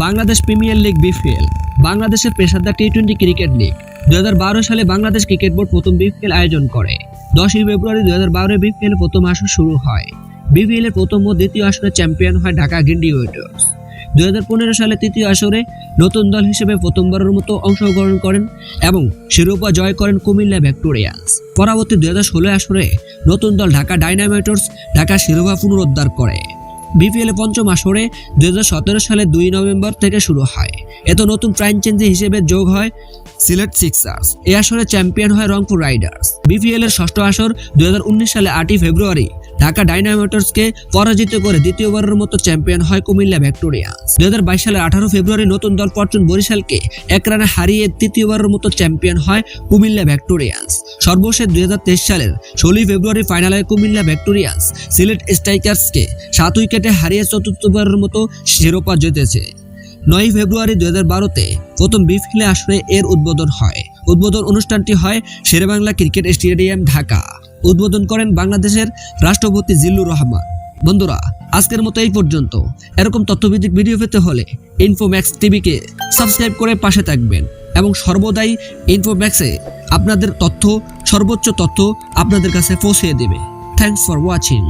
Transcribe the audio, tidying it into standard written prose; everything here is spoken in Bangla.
বাংলাদেশ প্রিমিয়ার লিগ বিপিএল বাংলাদেশের পেশাদার টি-20 ক্রিকেট লিগ 2012 সালে বাংলাদেশ ক্রিকেট বোর্ড প্রথম বিপিএল আয়োজন করে। 10ই ফেব্রুয়ারি 2012 বিপিএল প্রথম আসর শুরু হয়। বিপিএল এর প্রথম ও দ্বিতীয় আসরে চ্যাম্পিয়ন হয় ঢাকা গ্ল্যাডিয়েটর্স। 2015 সালে তৃতীয় আসরে নতুন দল হিসেবে প্রথমবারের মতো অংশগ্রহণ করেন এবং শিরোপা জয় করেন কুমিল্লা ভিক্টোরিয়ান্স। পরবর্তী 2016 আসরে নতুন দল ঢাকা ডায়নামাইটস ঢাকা শিরোপা পুনরুদ্ধার করে। বিপিএল এর পঞ্চম আসরে 2017 সালে 2 নভেম্বর থেকে শুরু হয়। এত নতুন ফ্র্যাঞ্চাইজি হিসেবে যোগ হয় সিলেট সিক্সার্স। এই আসরে চ্যাম্পিয়ন হয় রংপুর রাইডার্স। বিপিএল এর ষষ্ঠ আসর 2019 সালে 8 ফেব্রুয়ারি ঢাকা ডায়নামাইটসকে পরাজিত করে দ্বিতীয়বারের মতো চ্যাম্পিয়ন হয় কুমিল্লা ভিক্টোরিয়ান্স। 2022 সালের 18 ফেব্রুয়ারি নতুন দল ফরচুন বরিশালকে 1 রানে হারিয়ে তৃতীয়বারের মতো চ্যাম্পিয়ন হয় কুমিল্লা ভিক্টোরিয়ান্স। সর্বশেষ 2023 সালের 16 ফেব্রুয়ারি ফাইনালে কুমিল্লা ভিক্টোরিয়ান্স সিলেট স্ট্রাইকার্সকে 7 উইকেটে হারিয়ে চতুর্থবারের মতো শিরোপা জিতেছে। 9 ফেব্রুয়ারি 2012-তে প্রথম বিপিএল আসরে এর উদ্বোধন হয়। উদ্বোধন অনুষ্ঠানটি হয় শেরেবাংলা ক্রিকেট স্টেডিয়াম ঢাকা। উদ্বোধন করেন বাংলাদেশের রাষ্ট্রপতি জিল্লুর রহমান। বন্ধুরা, আজকের মতো এই পর্যন্ত। এরকম তথ্যভিত্তিক ভিডিও পেতে হলে ইনফোম্যাক্স টিভিকে সাবস্ক্রাইব করে পাশে থাকবেন এবং সর্বদাই ইনফোম্যাক্সে আপনাদের তথ্য, সর্বোচ্চ তথ্য আপনাদের কাছে পৌঁছে দেবে। Thanks for watching.